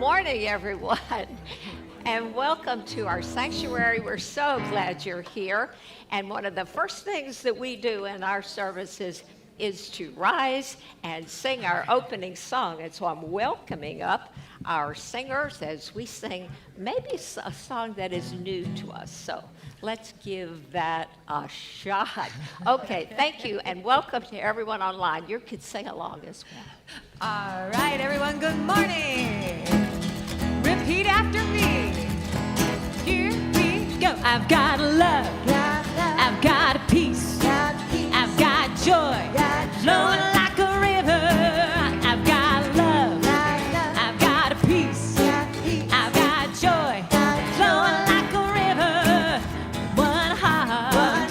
morning, everyone, and welcome to our sanctuary. We're so glad you're here. And one of the first things that we do in our services is to rise and sing our opening song. And so I'm welcoming up our singers as we sing maybe a song that is new to us. So let's give that a shot. Okay, thank you, and welcome to everyone online. You could sing along as well. All right, everyone, good morning. Repeat after me. Here we go. I've got love. I've got peace. I've got joy. Flowing like a river. I've got love. I've got peace. I've got joy. Flowing like a river. One heart.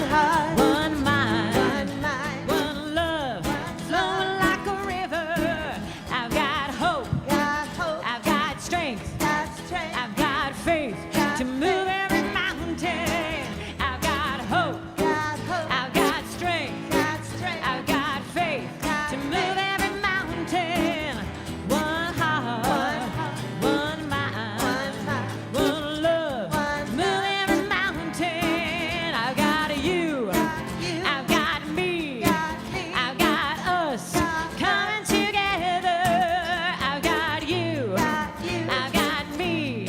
One mind. One love. Flowing like a river. I've got hope. I've got strength. I've got faith to move every mountain. I've got hope. I've got strength. I've got faith to move every mountain. One heart, one mind, one love, move every mountain. I've got you. I've got me. I've got us coming together. I've got you. I've got me.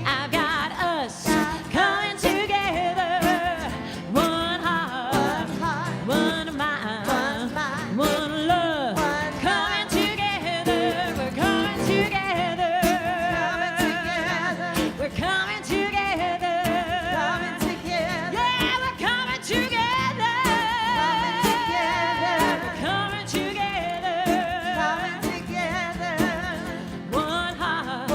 I've got us coming together. One heart, one mind, one love, coming together. We're coming together. We're coming together. Yeah, we're coming together. We're coming together. One heart,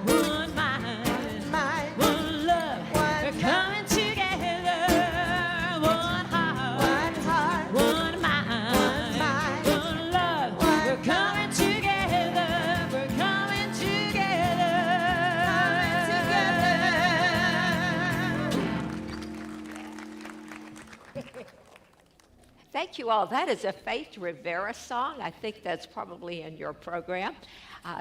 one mind, one love. We're coming together. One heart, one mind, one love. We're coming together. We're coming together. Thank you all. That is a Faith Rivera song. I think that's probably in your program.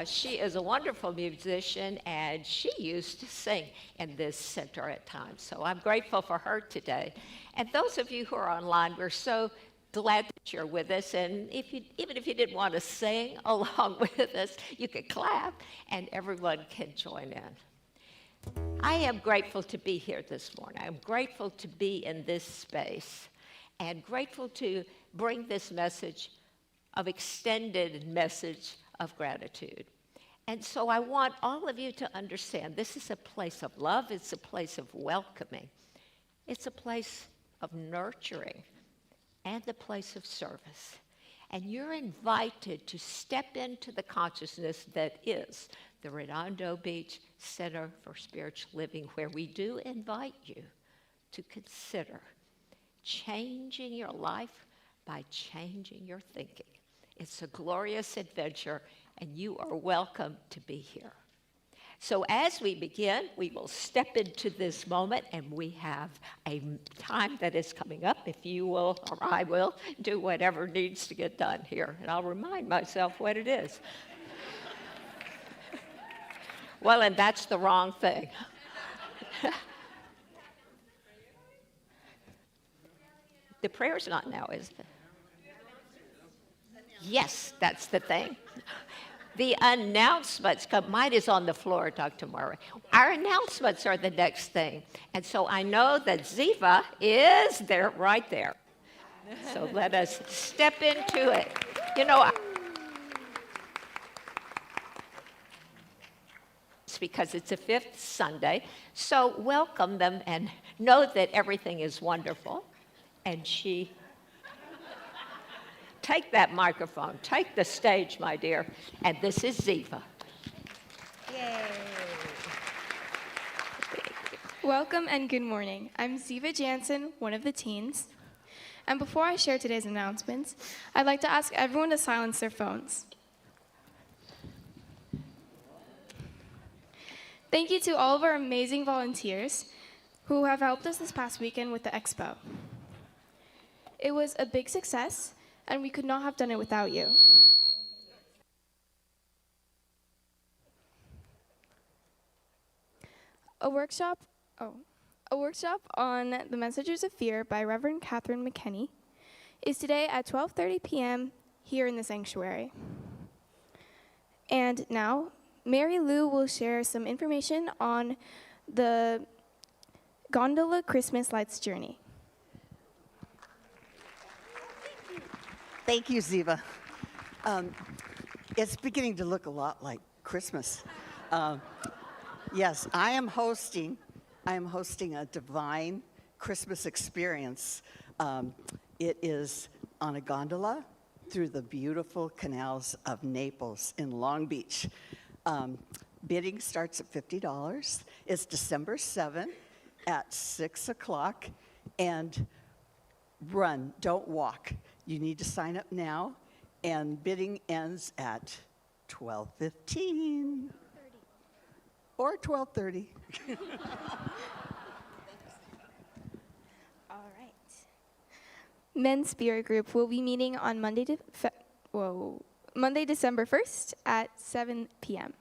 She is a wonderful musician, and she used to sing in this center at times. So I'm grateful for her today. And those of you who are online, we're so glad that you're with us. And even if you didn't want to sing along with us, you could clap, and everyone can join in. I am grateful to be here this morning. I'm grateful to be in this space and grateful to bring this message of extended message of gratitude. And so I want all of you to understand this is a place of love. It's a place of welcoming. It's a place of nurturing and a place of service. And you're invited to step into the consciousness that is the Redondo Beach Center for Spiritual Living, where we do invite you to consider changing your life by changing your thinking. It's a glorious adventure, and you are welcome to be here. So as we begin, we will step into this moment, and we have a time that is coming up. If you will, or I will, do whatever needs to get done here, and I'll remind myself what it is. Well, and that's the wrong thing. The prayer's not now, is it? Yes, that's the thing. The announcements come. Mine is on the floor, Dr. Murray. Our announcements are the next thing. And so I know that Ziva is there, right there. So let us step into it. You know, it's because it's a fifth Sunday. So welcome them and know that everything is wonderful. And take that microphone, take the stage, my dear. And this is Ziva. Yay. Welcome and good morning. I'm Ziva Jansen, one of the teens. And before I share today's announcements, I'd like to ask everyone to silence their phones. Thank you to all of our amazing volunteers who have helped us this past weekend with the expo. It was a big success, and we could not have done it without you. A workshop, a workshop on the Messengers of Fear by Reverend Katherine McKinney is today at 12:30 p.m. here in the sanctuary. And now, Mary Lou will share some information on the Gondola Christmas Lights Journey. Thank you, Ziva. It's beginning to look a lot like Christmas. Yes, I am hosting a divine Christmas experience. It is on a gondola through the beautiful canals of Naples in Long Beach. Bidding starts at $50. It's December 7th at 6 o'clock. And run, don't walk. You need to sign up now. And bidding ends at 12:15 or 12:30. All right. Men's Spirit Group will be meeting on Monday, December 1st at 7 p.m.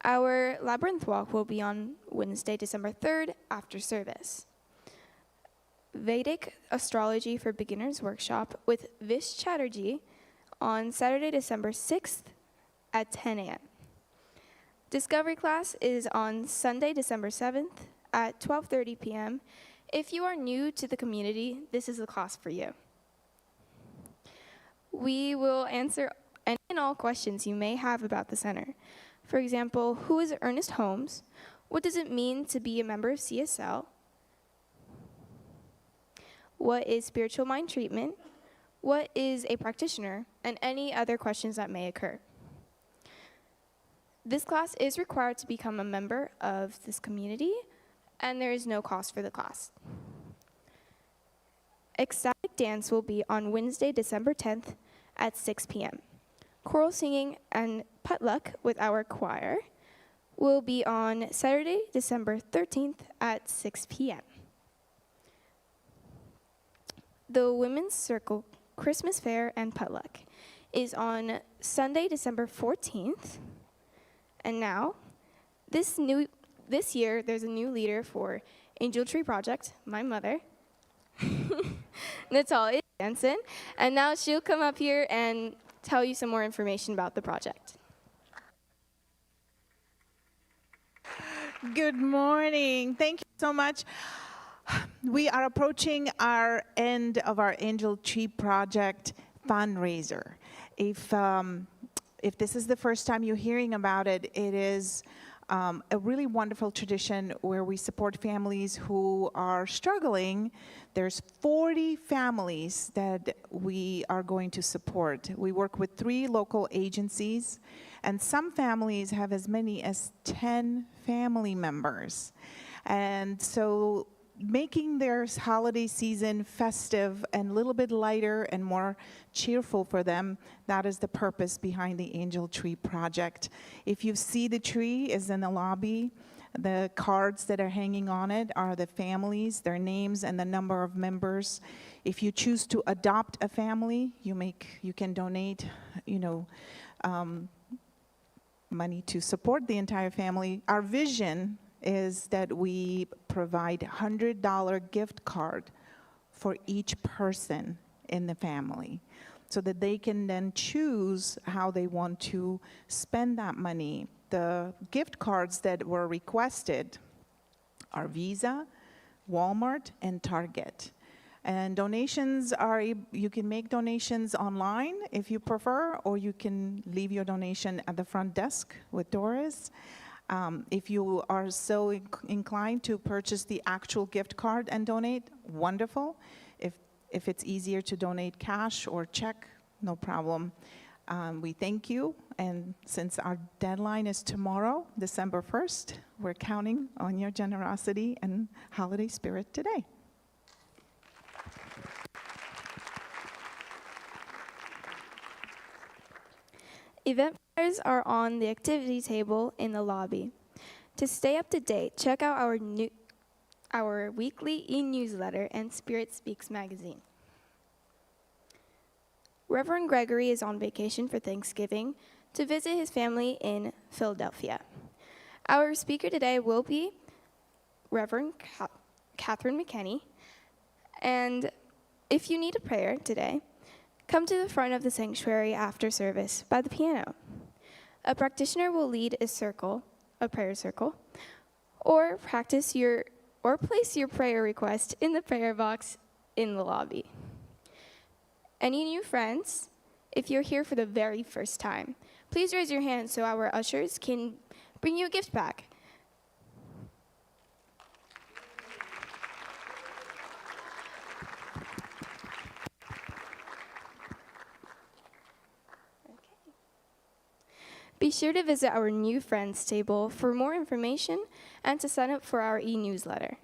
Our Labyrinth Walk will be on Wednesday, December 3rd after service. Vedic Astrology for Beginners Workshop with Vish Chatterjee on Saturday, December 6th at 10 a.m. Discovery class is on Sunday, December 7th at 12:30 p.m. If you are new to the community, this is the class for you. We will answer any and all questions you may have about the center. For example, who is Ernest Holmes? What does it mean to be a member of CSL? What is spiritual mind treatment? What is a practitioner? And any other questions that may occur. This class is required to become a member of this community, and there is no cost for the class. Ecstatic dance will be on Wednesday, December 10th at 6 p.m. Choral singing and potluck with our choir will be on Saturday, December 13th at 6 p.m. The Women's Circle Christmas Fair and Potluck is on Sunday, December 14th. And now, this year, there's a new leader for Angel Tree Project, my mother, Natalia Jensen. And now she'll come up here and tell you some more information about the project. Good morning. Thank you so much. We are approaching our end of our Angel Tree Project fundraiser. If this is the first time you're hearing about it, it is a really wonderful tradition where we support families who are struggling. There's 40 families that we are going to support. We work with 3 local agencies, and some families have as many as 10 family members. And so making their holiday season festive and a little bit lighter and more cheerful for them, that is the purpose behind the Angel Tree Project. If you see the tree is in the lobby, the cards that are hanging on it are the families, their names, and the number of members. If you choose to adopt a family, you can donate, money to support the entire family. Our vision is that we provide $100 gift card for each person in the family so that they can then choose how they want to spend that money. The gift cards that were requested are Visa, Walmart, and Target. And donations you can make donations online if you prefer, or you can leave your donation at the front desk with Doris. If you are so inclined to purchase the actual gift card and donate, wonderful. If it's easier to donate cash or check, no problem. We thank you, and since our deadline is tomorrow, December 1st, we're counting on your generosity and holiday spirit today. Event flyers are on the activity table in the lobby. To stay up to date, check out our weekly e-newsletter and Spirit Speaks magazine. Reverend Gregory is on vacation for Thanksgiving to visit his family in Philadelphia. Our speaker today will be Reverend Katherine McKinney. And if you need a prayer today, come to the front of the sanctuary after service by the piano. A practitioner will lead a prayer circle, or place your prayer request in the prayer box in the lobby. Any new friends, if you're here for the very first time, please raise your hand so our ushers can bring you a gift bag. Be sure to visit our new friends table for more information and to sign up for our e-newsletter.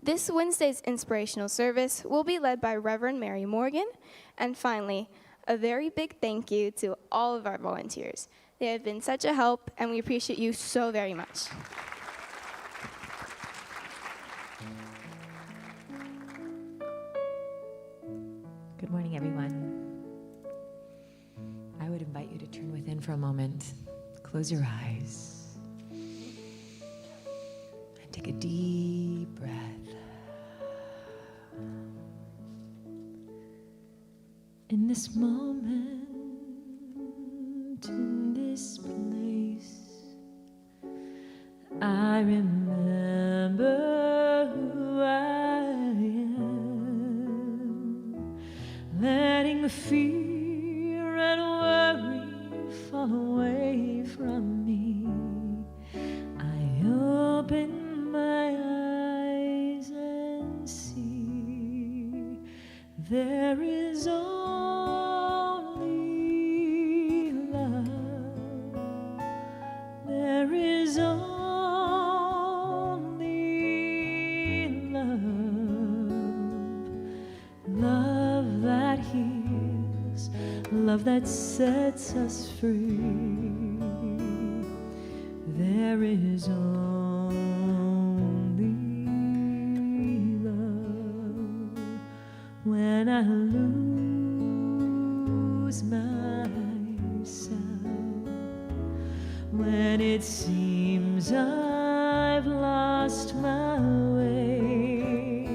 This Wednesday's inspirational service will be led by Reverend Mary Morgan. And finally, a very big thank you to all of our volunteers. They have been such a help, and we appreciate you so very much. Good morning, everyone. I would invite you to turn within for a moment. Close your eyes. And take a deep breath. In this moment, in this place, I remember who I am, letting the fear and worry fall away from me. I open my eyes and see there is only love. There is only love. Love that heals, love that sets us free. There is only love. When I lose myself, when it seems I've lost my way,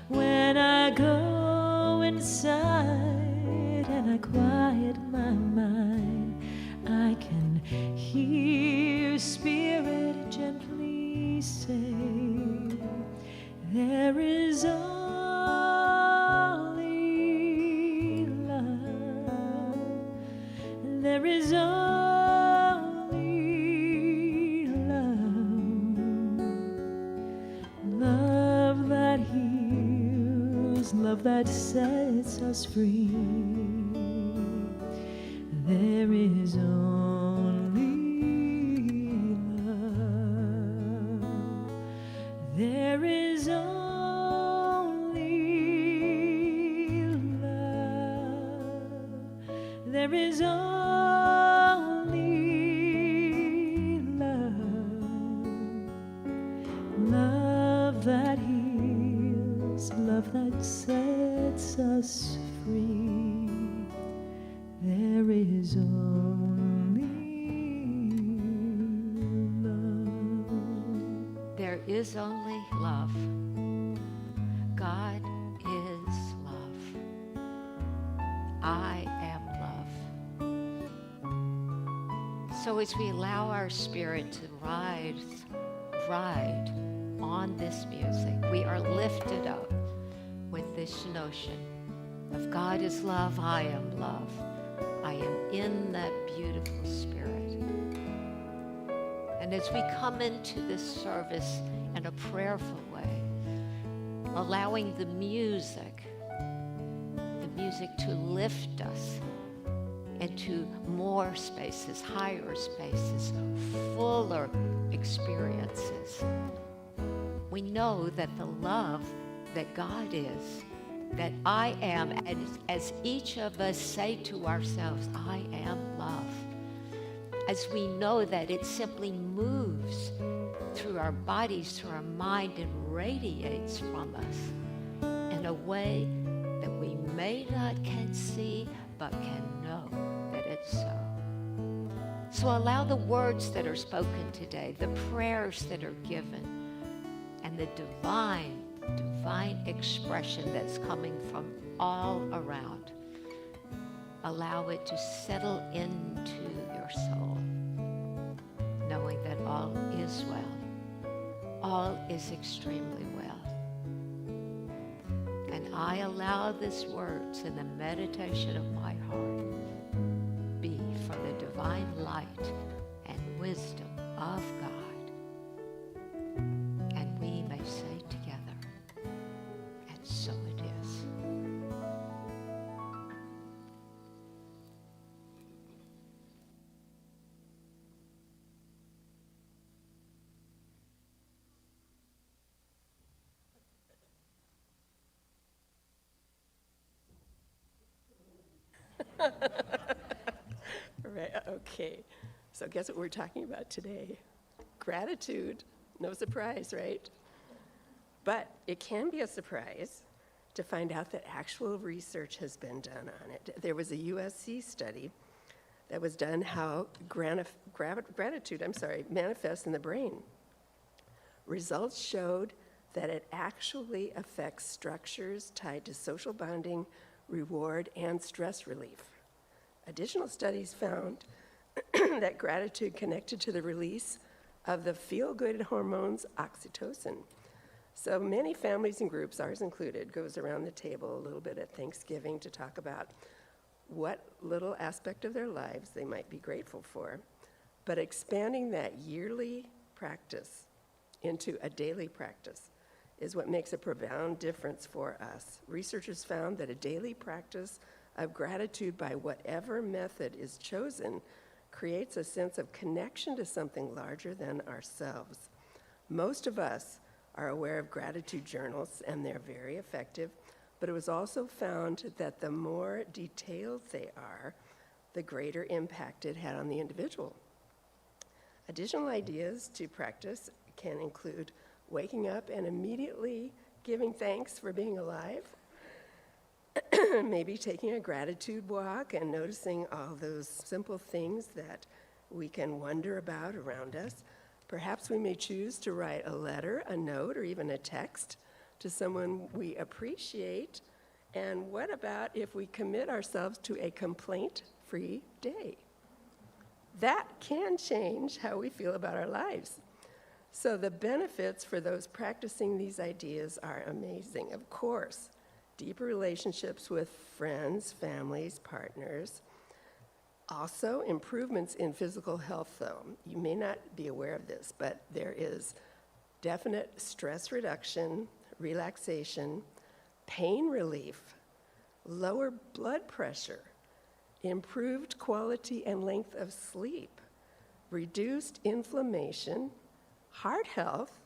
when I go inside and I quiet my mind, I can hear Spirit gently say, there is only love. There is only love. Love that heals, love that sets us free. There is only love. There is only love. There is only love. Love that heals, love that sets us free. There is only love. There is only love. God is love. I am love. So as we allow our spirit to ride on this music, we are lifted up with this notion of God is love, I am love. I am in that beautiful spirit. And as we come into this service in a prayerful way, allowing the music to lift us into more spaces, higher spaces, fuller experiences, we know that the love that God is, that I am, and as each of us say to ourselves, I am love, as we know that it simply moves through our bodies, through our mind, and radiates from us in a way that we may not can see, but can know that it's so. So allow the words that are spoken today, the prayers that are given, and the divine expression that's coming from all around, allow it to settle into your soul, knowing that all is well. All is extremely well. And I allow these words in the meditation of my heart be from the divine light and wisdom of God. And we may say together, and so it is. Right, okay. So guess what we're talking about today? Gratitude. No surprise, right? But it can be a surprise to find out that actual research has been done on it. There was a USC study that was done how gratitude manifests in the brain. Results showed that it actually affects structures tied to social bonding, reward, and stress relief. Additional studies found that gratitude connected to the release of the feel-good hormones oxytocin. So many families and groups, ours included, goes around the table a little bit at Thanksgiving to talk about what little aspect of their lives they might be grateful for. But expanding that yearly practice into a daily practice is what makes a profound difference for us. Researchers found that a daily practice of gratitude by whatever method is chosen creates a sense of connection to something larger than ourselves. Most of us are aware of gratitude journals, and they're very effective, but it was also found that the more detailed they are, the greater impact it had on the individual. Additional ideas to practice can include waking up and immediately giving thanks for being alive, maybe taking a gratitude walk and noticing all those simple things that we can wonder about around us. Perhaps we may choose to write a letter, a note, or even a text to someone we appreciate. And what about if we commit ourselves to a complaint-free day? That can change how we feel about our lives. So the benefits for those practicing these ideas are amazing. Of course, deeper relationships with friends, families, partners. Also, improvements in physical health, though. You may not be aware of this, but there is definite stress reduction, relaxation, pain relief, lower blood pressure, improved quality and length of sleep, reduced inflammation, heart health,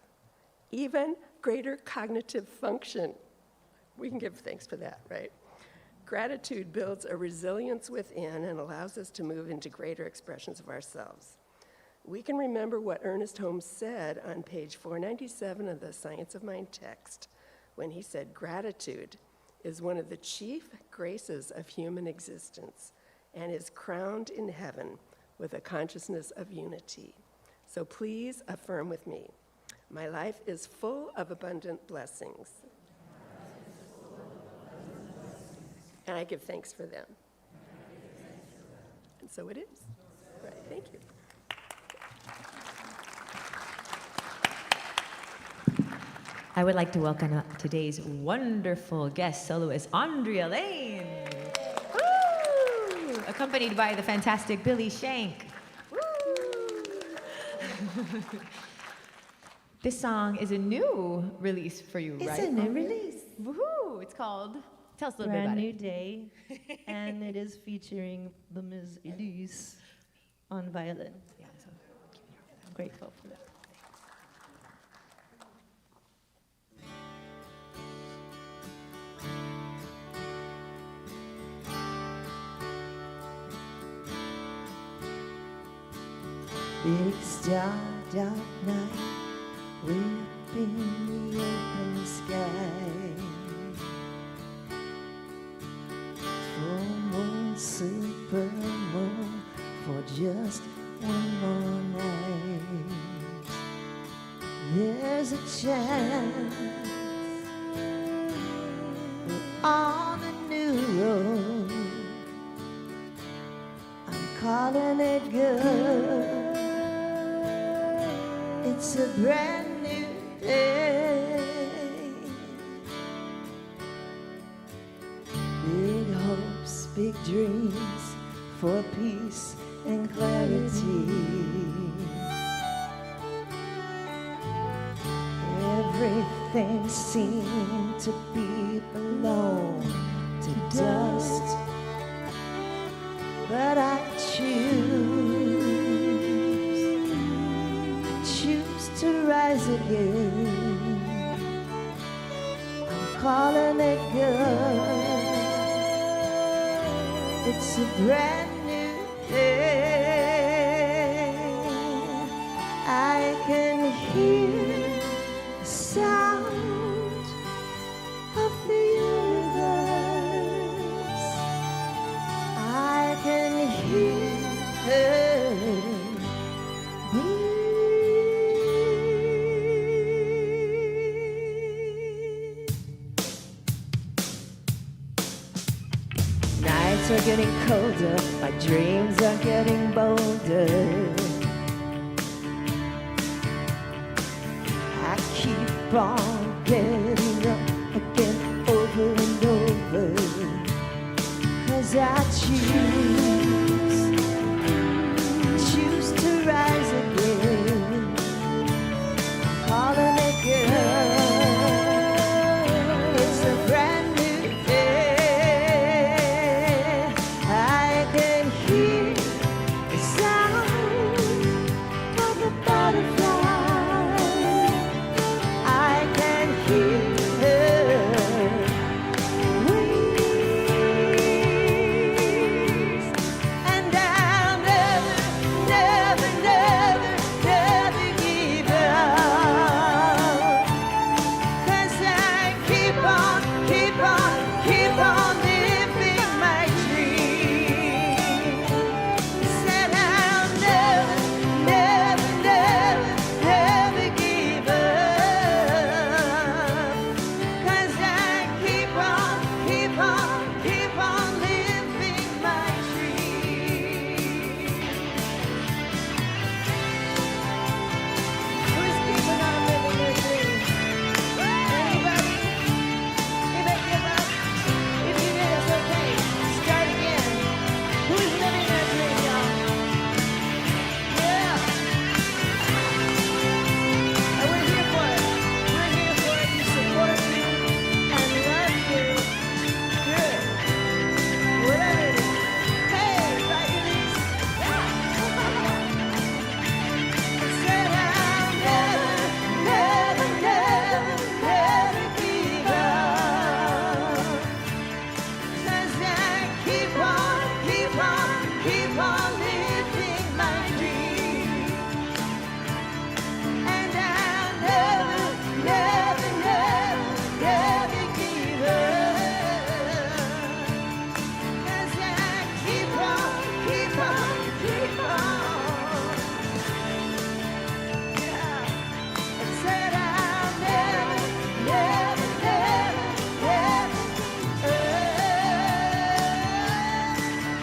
even greater cognitive function. We can give thanks for that, right? Gratitude builds a resilience within and allows us to move into greater expressions of ourselves. We can remember what Ernest Holmes said on page 497 of the Science of Mind text when he said, "Gratitude is one of the chief graces of human existence and is crowned in heaven with a consciousness of unity." So please affirm with me, my life is full of abundant blessings. And I give thanks for them. And so it is. Right, thank you. I would like to welcome up today's wonderful guest soloist, Andrea Lane. Woo! Accompanied by the fantastic Billy Shank. Woo! This song is a new release for you, right? It's a new release. Woohoo! It's called, tell us a little bit Brand about new it. day, and it is featuring the Ms. Elise on violin. Yeah, so I'm grateful for that. Big star, dark night, way up in the open sky. Full moon, super moon, for just one more night. There's a chance we're on a new road. I'm calling it good. It's a brand new day. Big hopes, big dreams for peace and clarity. Everything seemed to be blown to dust, but I choose to rise again. I'm calling it good. It's a brand new day. I can hear the sound of the universe. I can hear her breathe. Nights are getting colder, my dreams are getting bolder. I keep on getting up again over and over, 'cause I choose to rise again. Calling it good. It's a brand new day. I can hear the sound of the butterfly. I can hear her wings, and I'll never, never, never, never give up. 'Cause I keep on, keep on, keep on living my dream. Said I'll never, never, never, never give up. 'Cause I keep on, keep on, keep on living my dream. Who's keeping on living their dream? Anybody? Anybody give up? If you did, it's okay. Start again. Who's living their dream, y'all? Yeah. And we're here for it. We're here for it to support you and love you. Good. Whatever it is. Hey, right, Denise? Yeah. Said I'll never, never, never, never give up. 'Cause I keep on, keep on, keep on living my dream. And I'll never, never, never, never give up. 'Cause I keep on, keep on, keep on. Yeah. I said I'll never, never, never, never give up.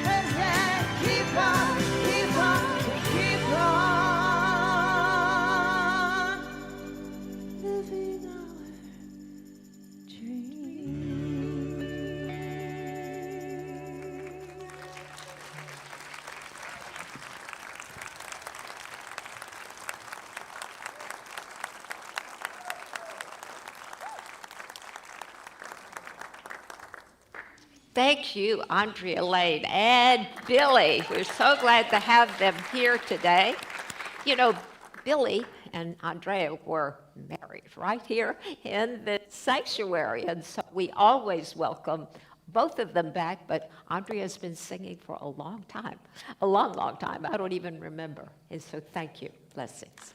'Cause I keep on, keep on, keep on living our dream. Thank you, Andrea Lane and Billy. We're so glad to have them here today. You know, Billy and Andrea were married right here in the sanctuary, and so we always welcome both of them back, but Andrea's been singing for a long time, a long, long time. I don't even remember, and so thank you. Blessings.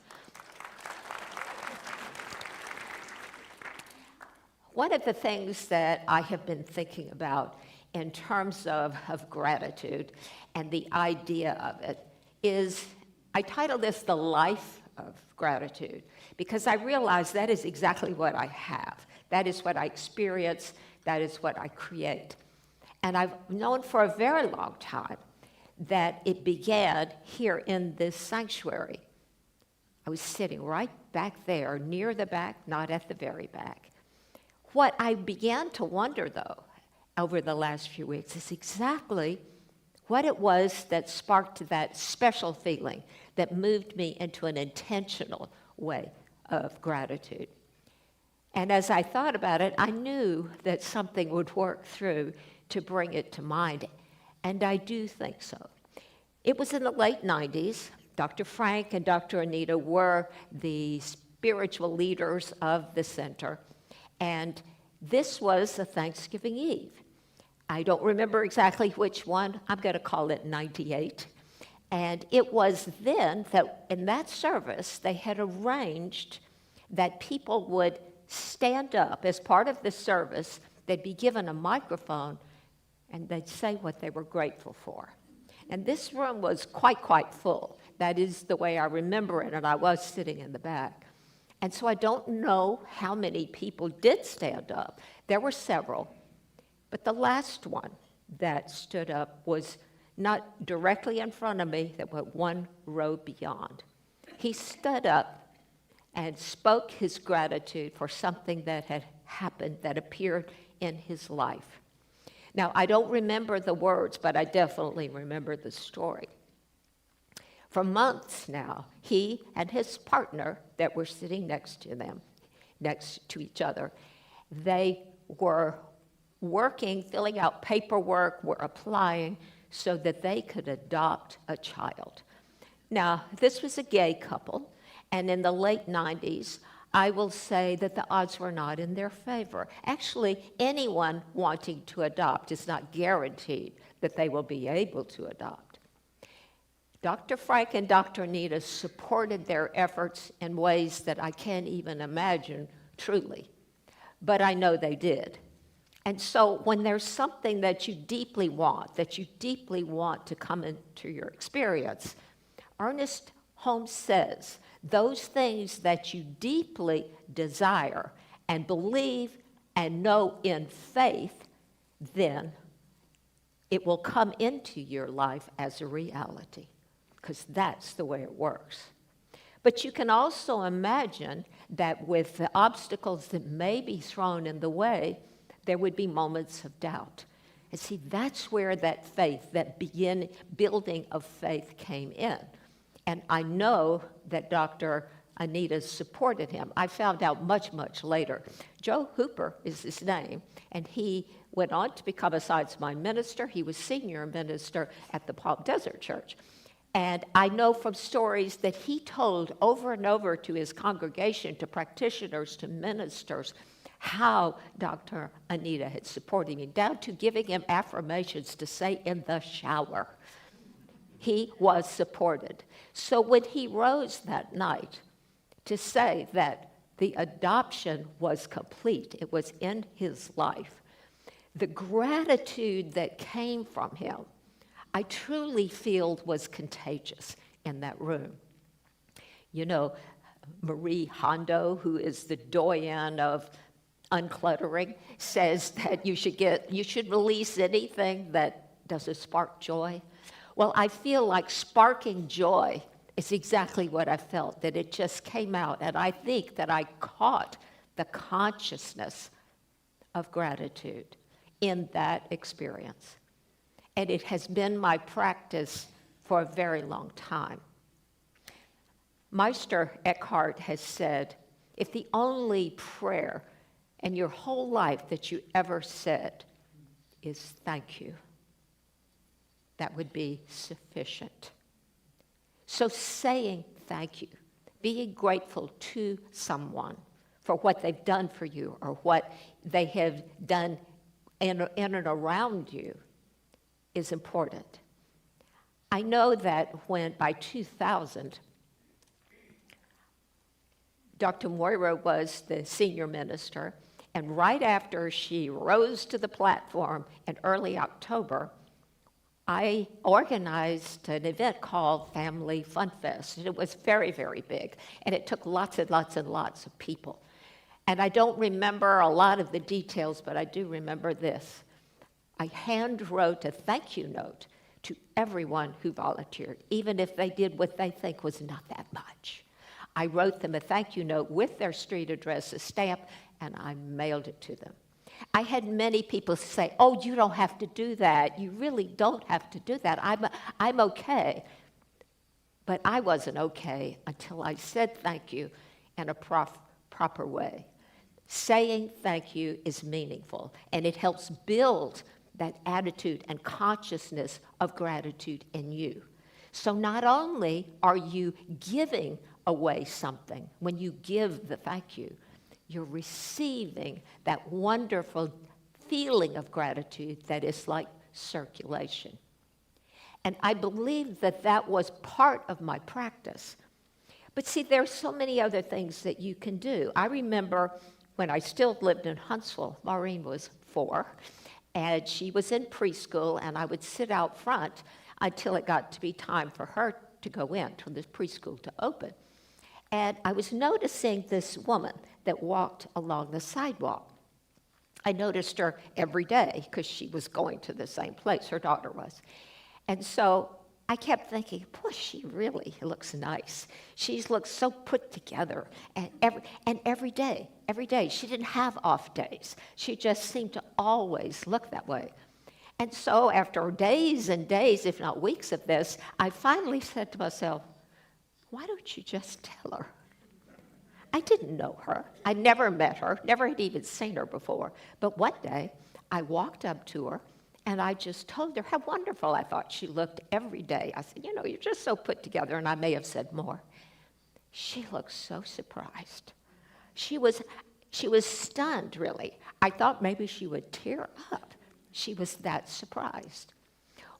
One of the things that I have been thinking about in terms of gratitude and the idea of it is I titled this The Life of Gratitude because I realized that is exactly what I have. That is what I experience. That is what I create. And I've known for a very long time that it began here in this sanctuary. I was sitting right back there, near the back, not at the very back. What I began to wonder, though, over the last few weeks is exactly what it was that sparked that special feeling that moved me into an intentional way of gratitude. And as I thought about it, I knew that something would work through to bring it to mind, and I do think so. It was in the late 90s. Dr. Frank and Dr. Anita were the spiritual leaders of the center, and this was a Thanksgiving Eve. I don't remember exactly which one. I'm going to call it 98. And it was then that in that service, they had arranged that people would stand up as part of the service. They'd be given a microphone, and they'd say what they were grateful for. And this room was quite full. That is the way I remember it, and I was sitting in the back. And so I don't know how many people did stand up. There were several. But the last one that stood up was not directly in front of me, but one row beyond. He stood up and spoke his gratitude for something that had happened, that appeared in his life. Now, I don't remember the words, but I definitely remember the story. For months now, he and his partner that were sitting next to each other, they were working, filling out paperwork, were applying so that they could adopt a child. Now, this was a gay couple, and in the late 90s, I will say that the odds were not in their favor. Actually, anyone wanting to adopt is not guaranteed that they will be able to adopt. Dr. Frank and Dr. Anita supported their efforts in ways that I can't even imagine truly, but I know they did. And so when there's something that you deeply want to come into your experience, Ernest Holmes says, those things that you deeply desire and believe and know in faith, then it will come into your life as a reality, because that's the way it works. But you can also imagine that with the obstacles that may be thrown in the way, there would be moments of doubt. And see, that's where that faith, that building of faith came in. And I know that Dr. Anita supported him. I found out much later. Joe Hooper is his name, and he went on to become a Science Mind minister. He was senior minister at the Palm Desert Church. And I know from stories that he told over and over to his congregation, to practitioners, to ministers, how Dr. Anita had supported him, down to giving him affirmations to say in the shower. He was supported. So when he rose that night to say that the adoption was complete, it was in his life, the gratitude that came from him, I truly feel was contagious in that room. You know, Marie Hondo, who is the doyen of uncluttering, says that you should release anything that doesn't spark joy. Well, I feel like sparking joy is exactly what I felt, that it just came out. And I think that I caught the consciousness of gratitude in that experience. And it has been my practice for a very long time. Meister Eckhart has said, if the only prayer in your whole life that you ever said is thank you, that would be sufficient. So saying thank you, being grateful to someone for what they've done for you or what they have done in and around you is important. I know that when by 2000, Dr. Moira was the senior minister, and right after she rose to the platform in early October, I organized an event called Family Fun Fest. And it was very, very big, and it took lots and lots and lots of people. And I don't remember a lot of the details, but I do remember this. I hand wrote a thank you note to everyone who volunteered, even if they did what they think was not that much. I wrote them a thank you note with their street address, a stamp, and I mailed it to them. I had many people say, oh, you don't have to do that. You really don't have to do that. I'm okay. But I wasn't okay until I said thank you in a proper way. Saying thank you is meaningful, and it helps build that attitude and consciousness of gratitude in you. So not only are you giving away something when you give the thank you, you're receiving that wonderful feeling of gratitude that is like circulation. And I believe that that was part of my practice. But see, there are so many other things that you can do. I remember when I still lived in Huntsville, Maureen was 4, and she was in preschool, and I would sit out front until it got to be time for her to go in, for the preschool to open. And I was noticing this woman that walked along the sidewalk. I noticed her every day because she was going to the same place, her daughter was. And so I kept thinking, boy, she really looks nice. She looks so put together. And every day, she didn't have off days. She just seemed to always look that way. And so after days and days, if not weeks of this, I finally said to myself, why don't you just tell her? I didn't know her. I never met her, never had even seen her before. But one day, I walked up to her, and I just told her how wonderful I thought she looked every day. I said, you know, you're just so put together, and I may have said more. She looked so surprised. She was stunned, really. I thought maybe she would tear up. She was that surprised.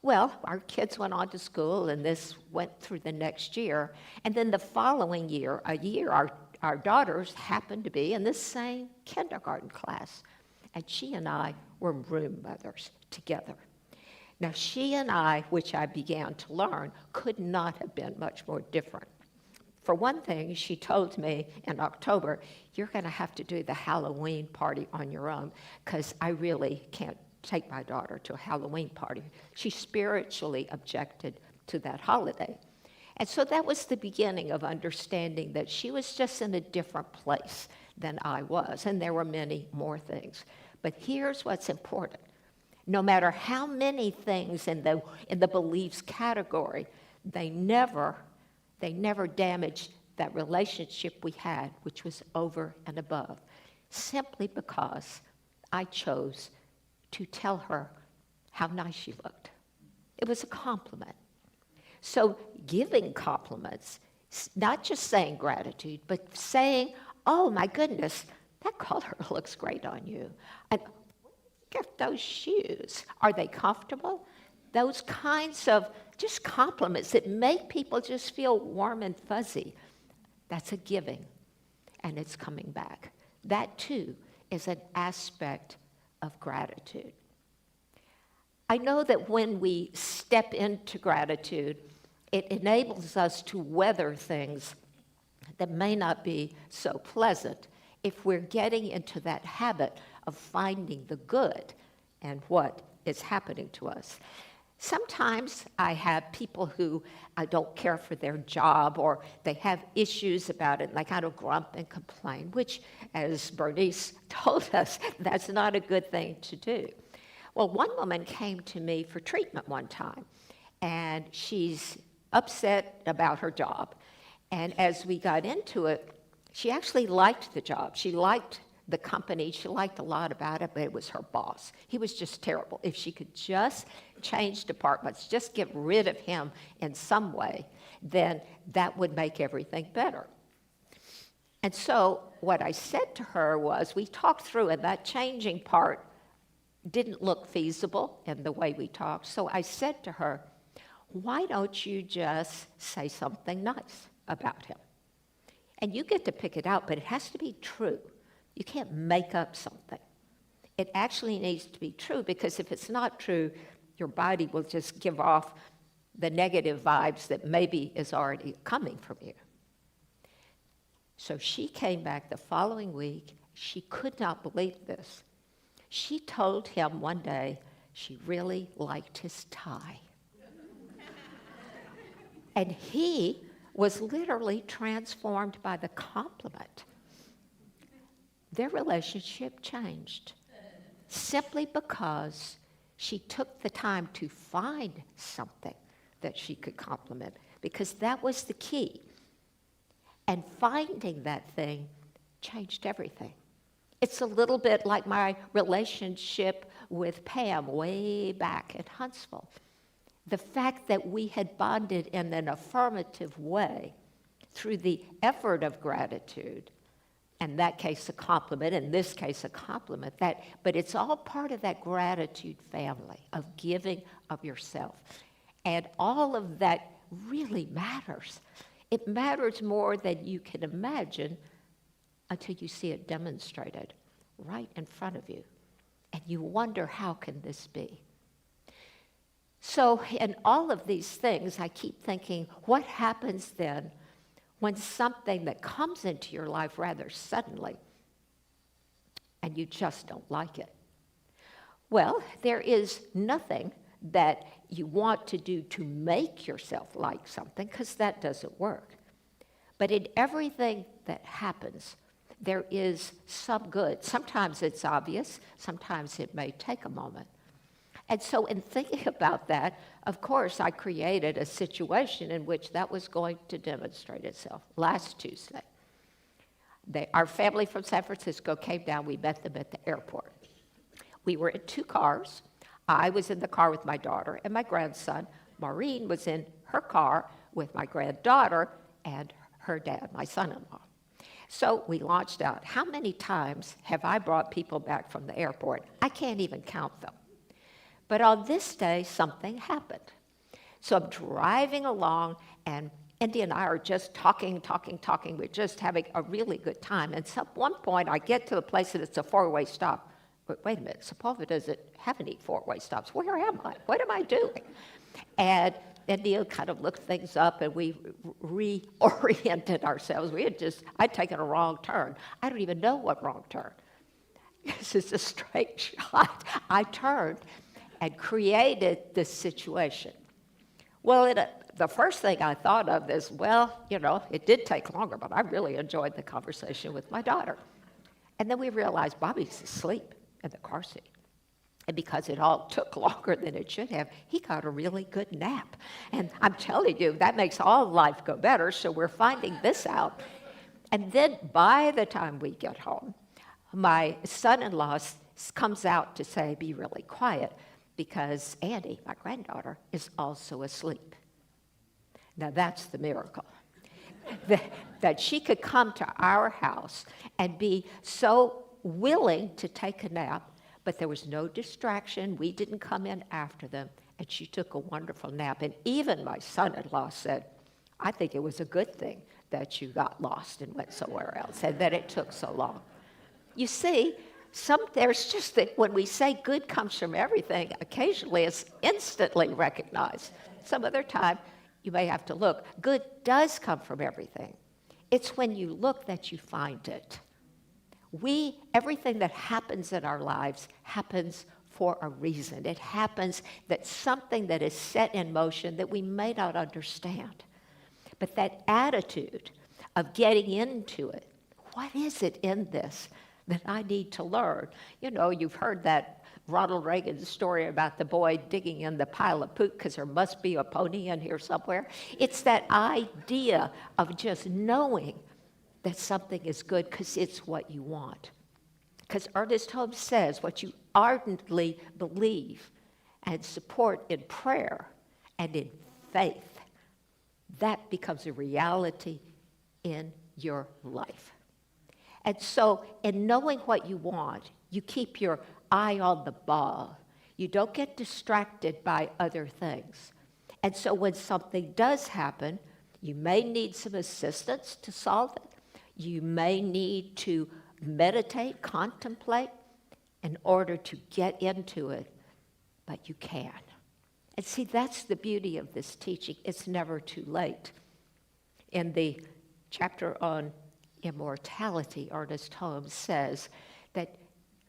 Well, our kids went on to school, and this went through the next year. And then the following year, our daughters happened to be in this same kindergarten class. And she and I were room mothers together. Now, she and I, which I began to learn, could not have been much more different. For one thing, she told me in October, you're going to have to do the Halloween party on your own, because I really can't take my daughter to a Halloween party. She spiritually objected to that holiday. And so that was the beginning of understanding that she was just in a different place than I was, and there were many more things. But here's what's important. No matter how many things in the beliefs category, they never damaged that relationship we had, which was over and above, simply because I chose to tell her how nice she looked. It was a compliment. So giving compliments, not just saying gratitude, but saying, oh my goodness, that color looks great on you. And look at those shoes. Are they comfortable? Those kinds of just compliments that make people just feel warm and fuzzy. That's a giving, and it's coming back. That too is an aspect of gratitude. I know that when we step into gratitude, it enables us to weather things that may not be so pleasant if we're getting into that habit of finding the good and what is happening to us. Sometimes I have people who don't care for their job, or they have issues about it, and they kind of grump and complain, which, as Bernice told us, that's not a good thing to do. Well, one woman came to me for treatment one time, and she's upset about her job. And as we got into it, she actually liked the job. She liked the company. She liked a lot about it, but it was her boss. He was just terrible. If she could just change departments, just get rid of him in some way, then that would make everything better. And so what I said to her was, we talked through, and that changing part didn't look feasible in the way we talked. So I said to her, why don't you just say something nice about him? And you get to pick it out, but it has to be true. You can't make up something. It actually needs to be true, because if it's not true, your body will just give off the negative vibes that maybe is already coming from you. So she came back the following week. She could not believe this. She told him one day she really liked his tie. And he was literally transformed by the compliment. Their relationship changed simply because she took the time to find something that she could compliment, because that was the key. And finding that thing changed everything. It's a little bit like my relationship with Pam way back at Huntsville. The fact that we had bonded in an affirmative way through the effort of gratitude, in that case a compliment, in this case a compliment, but it's all part of that gratitude family of giving of yourself. And all of that really matters. It matters more than you can imagine until you see it demonstrated right in front of you. And you wonder, how can this be? So in all of these things, I keep thinking, what happens then when something that comes into your life rather suddenly and you just don't like it? Well, there is nothing that you want to do to make yourself like something, because that doesn't work. But in everything that happens, there is some good. Sometimes it's obvious, sometimes it may take a moment. And so in thinking about that, of course, I created a situation in which that was going to demonstrate itself. Last Tuesday, our family from San Francisco came down. We met them at the airport. We were in 2 cars. I was in the car with my daughter and my grandson. Maureen was in her car with my granddaughter and her dad, my son-in-law. So we launched out. How many times have I brought people back from the airport? I can't even count them. But on this day, something happened. So I'm driving along, and Indy and I are just talking. We're just having a really good time. And at one point, I get to the place that it's a 4-way stop. But wait a minute, Sepulveda doesn't have any 4-way stops. Where am I? What am I doing? And Indy kind of looked things up, and we reoriented ourselves. I'd taken a wrong turn. I don't even know what wrong turn. This is a straight shot. I turned and created this situation. Well, the first thing I thought of is, it did take longer, but I really enjoyed the conversation with my daughter. And then we realized Bobby's asleep in the car seat. And because it all took longer than it should have, he got a really good nap. And I'm telling you, that makes all life go better, so we're finding this out. And then by the time we get home, my son-in-law comes out to say, be really quiet, because Andy, my granddaughter, is also asleep. Now that's the miracle. That she could come to our house and be so willing to take a nap, but there was no distraction. We didn't come in after them, and she took a wonderful nap. And even my son-in-law said, I think it was a good thing that you got lost and went somewhere else, and that it took so long. You see, there's just that when we say good comes from everything, occasionally it's instantly recognized. Some other time, you may have to look. Good does come from everything. It's when you look that you find it. Everything that happens in our lives happens for a reason. It happens that something that is set in motion that we may not understand. But that attitude of getting into it, what is it in this that I need to learn? You've heard that Ronald Reagan story about the boy digging in the pile of poop because there must be a pony in here somewhere. It's that idea of just knowing that something is good because it's what you want. Because Ernest Holmes says what you ardently believe and support in prayer and in faith, that becomes a reality in your life. And so in knowing what you want, you keep your eye on the ball. You don't get distracted by other things. And so when something does happen, you may need some assistance to solve it. You may need to meditate, contemplate in order to get into it, but you can. And see, that's the beauty of this teaching. It's never too late. In the chapter on immortality, Ernest Holmes says that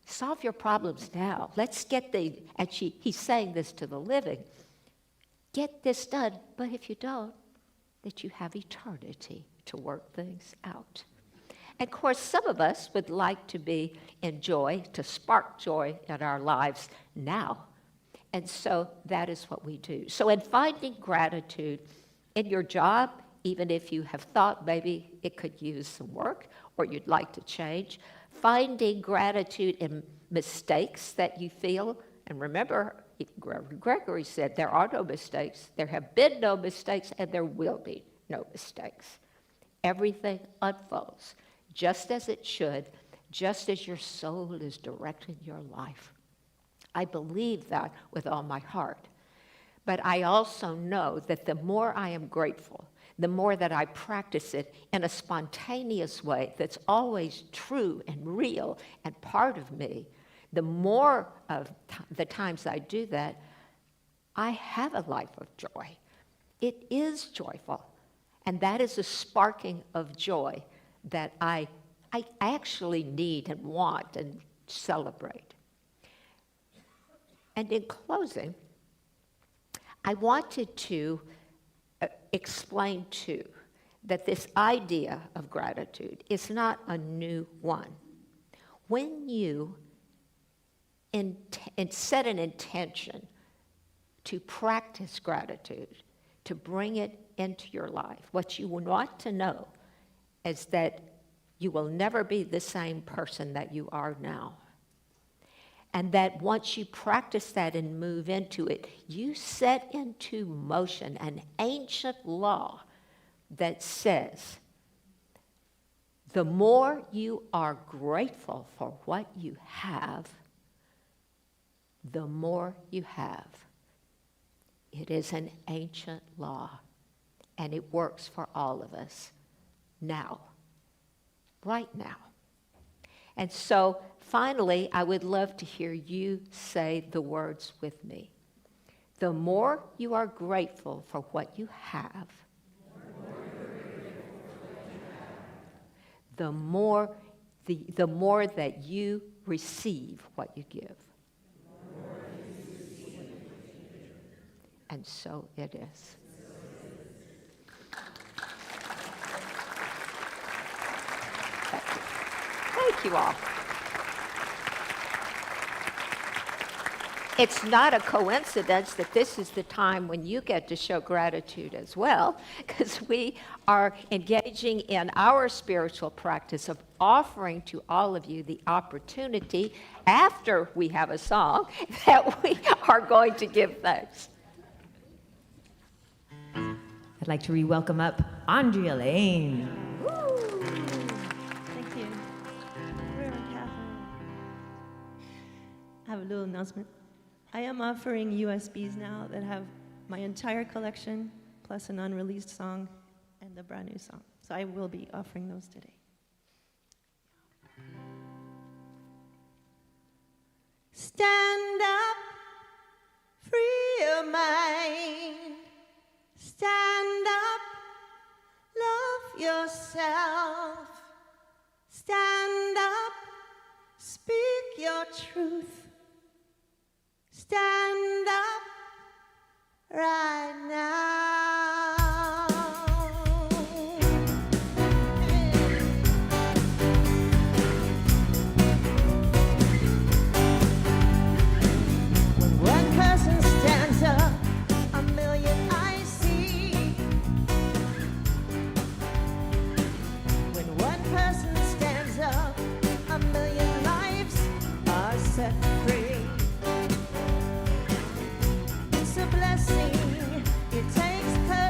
solve your problems now. Let's get he's saying this to the living. Get this done, but if you don't, that you have eternity to work things out. And of course, some of us would like to be in joy, to spark joy in our lives now. And so that is what we do. So in finding gratitude in your job, even if you have thought maybe it could use some work or you'd like to change, finding gratitude in mistakes that you feel. And remember, Gregory said there are no mistakes, there have been no mistakes, and there will be no mistakes. Everything unfolds just as it should, just as your soul is directing your life. I believe that with all my heart. But I also know that the more I am grateful, the more that I practice it in a spontaneous way that's always true and real and part of me, the more of the times I do that, I have a life of joy. It is joyful. And that is a sparking of joy that I actually need and want and celebrate. And in closing, I wanted to explain too that this idea of gratitude is not a new one. When you set an intention to practice gratitude, to bring it into your life, what you want to know is that you will never be the same person that you are now. And that once you practice that and move into it, you set into motion an ancient law that says, the more you are grateful for what you have, the more you have. It is an ancient law, and it works for all of us now, right now. And so, finally, I would love to hear you say the words with me. The more you are grateful for what you have, the more that you receive what you give. And so it is. Thank you all. It's not a coincidence that this is the time when you get to show gratitude as well, because we are engaging in our spiritual practice of offering to all of you the opportunity, after we have a song, that we are going to give thanks. I'd like to re-welcome up Andrea Lane. Thank you. Reverend Catherine. I have a little announcement. I am offering USBs now that have my entire collection, plus an unreleased song and a brand new song. So I will be offering those today. Stand up, free your mind. Stand up, love yourself. Stand up, speak your truth. Stand up right now. When one person stands up, a million eyes see. When one person stands up, a million lives are set free. It's a blessing, it takes courage.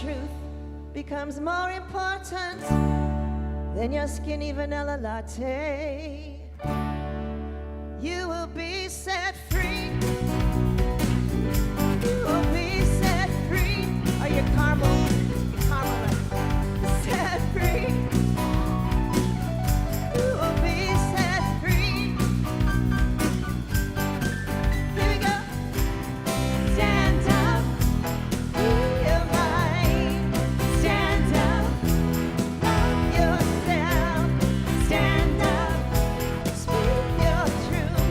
truth becomes more important than your skinny vanilla latte. You will be set free. You will be set free. Are you caramel? Set free. You will be set free. Here we go. Stand up. Free your mind. Stand up. Love yourself. Stand up. Speak your truth.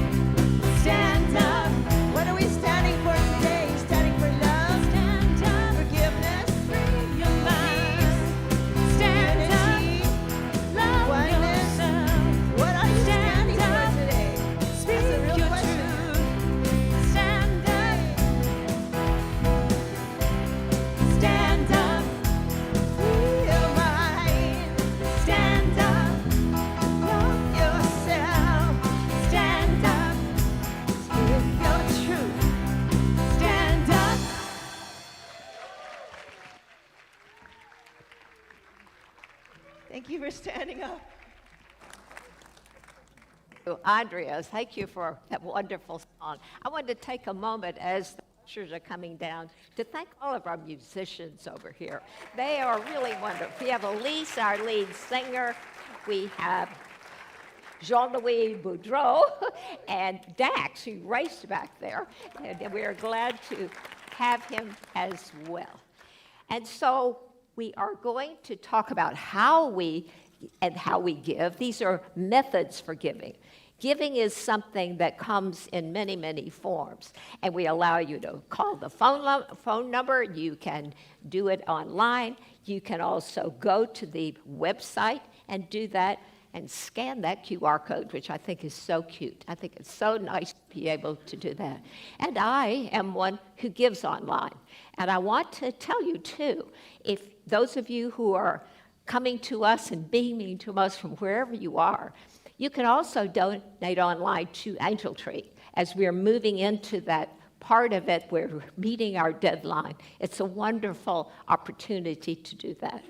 Stand up. What are we standing for today? Standing for love. Stand up. Forgiveness. Free your mind. Stand up. Love oneness. Yourself. What are you standing for today? Speak That's a real your question. Truth. Stand up. Stand up. Free your mind. Stand up. Love yourself. Stand up. Speak your truth. Stand up. Thank you for standing up. Andrea, thank you for that wonderful song. I wanted to take a moment as the ushers are coming down to thank all of our musicians over here. They are really wonderful. We have Elise, our lead singer. We have Jean-Louis Boudreau and Dax, who raced back there. And we are glad to have him as well. And so we are going to talk about how we give. These are methods for giving. Giving is something that comes in many, many forms. And we allow you to call the phone number. You can do it online. You can also go to the website and do that and scan that QR code, which I think is so cute. I think it's so nice to be able to do that. And I am one who gives online. And I want to tell you, too, if those of you who are coming to us and beaming to us from wherever you are, you can also donate online to Angel Tree. As we're moving into that part of it, we're meeting our deadline. It's a wonderful opportunity to do that.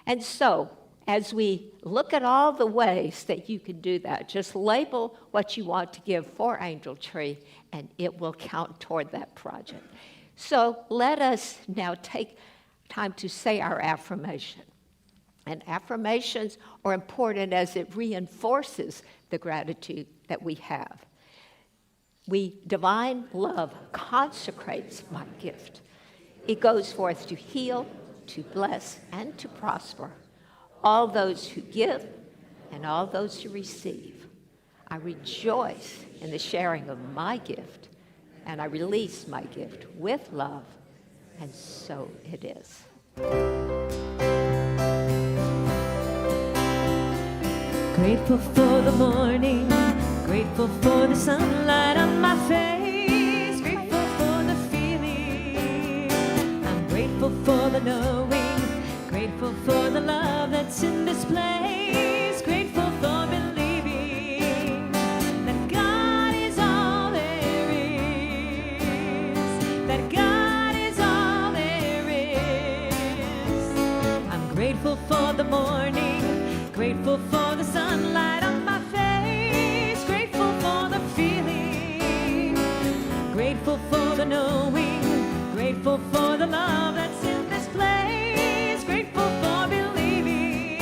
And so, as we look at all the ways that you can do that, just label what you want to give for Angel Tree, and it will count toward that project. So let us now take time to say our affirmation. And affirmations are important as it reinforces the gratitude that we have. Divine love consecrates my gift. It goes forth to heal, to bless, and to prosper all those who give and all those who receive. I rejoice in the sharing of my gift, and I release my gift with love, and so it is. Grateful for the morning, grateful for the sunlight on my face, grateful for the feeling, I'm grateful for the knowing, grateful for the love that's in this place, grateful for believing that God is all there is, that God is all there is. I'm grateful for the morning, grateful for the sunlight on my face, grateful for the feeling, grateful for the knowing, grateful for the love that's in this place, grateful for believing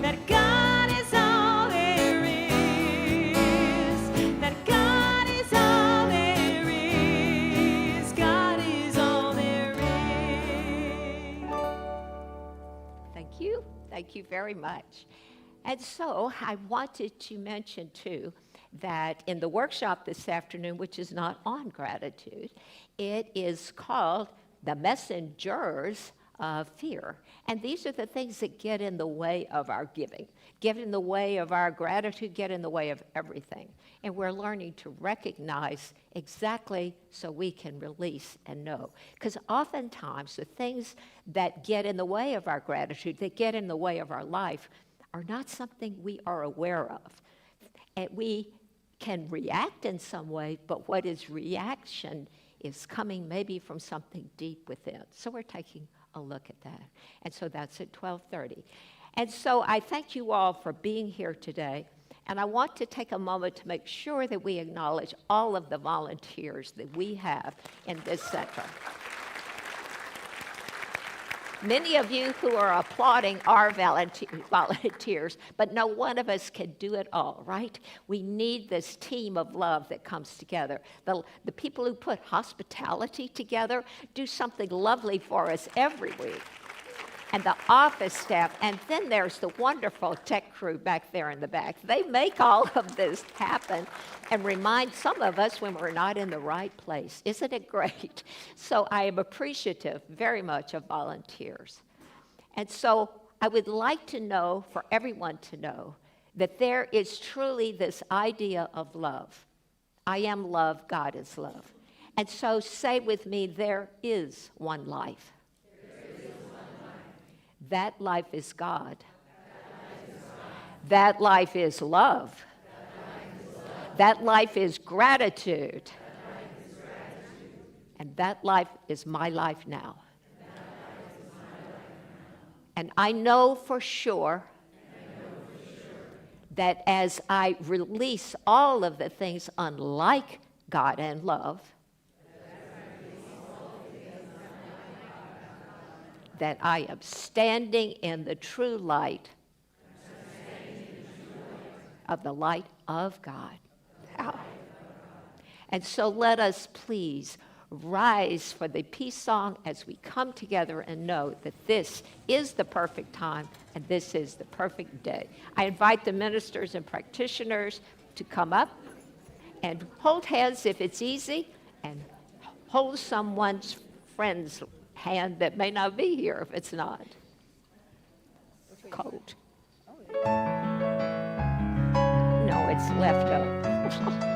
that God is all there is, that God is all there is, God is all there is. Thank you very much. And so I wanted to mention, too, that in the workshop this afternoon, which is not on gratitude, it is called The Messengers of Fear. And these are the things that get in the way of our giving, get in the way of our gratitude, get in the way of everything. And we're learning to recognize exactly so we can release and know. Because oftentimes the things that get in the way of our gratitude, that get in the way of our life, are not something we are aware of. And we can react in some way, but what is reaction is coming maybe from something deep within. So we're taking a look at that. And so that's at 12:30. And so I thank you all for being here today. And I want to take a moment to make sure that we acknowledge all of the volunteers that we have in this center. Many of you who are applauding are volunteers, but no one of us can do it all, right? We need this team of love that comes together. The people who put hospitality together do something lovely for us every week. And the office staff, and then there's the wonderful tech crew back there in the back. They make all of this happen and remind some of us when we're not in the right place. Isn't it great? So I am appreciative very much of volunteers. And so I would like to know, for everyone to know, that there is truly this idea of love. I am love, God is love. And so say with me, there is one life. That life is God. That life is love. That life is gratitude. And that life is my life now. And I know for sure that as I release all of the things unlike God and love, that I am standing in the true light of the light of God. And so let us please rise for the peace song as we come together and know that this is the perfect time and this is the perfect day. I invite the ministers and practitioners to come up and hold hands if it's easy, and hold someone's friend's hand that may not be here if it's not. Cold. No, it's left up.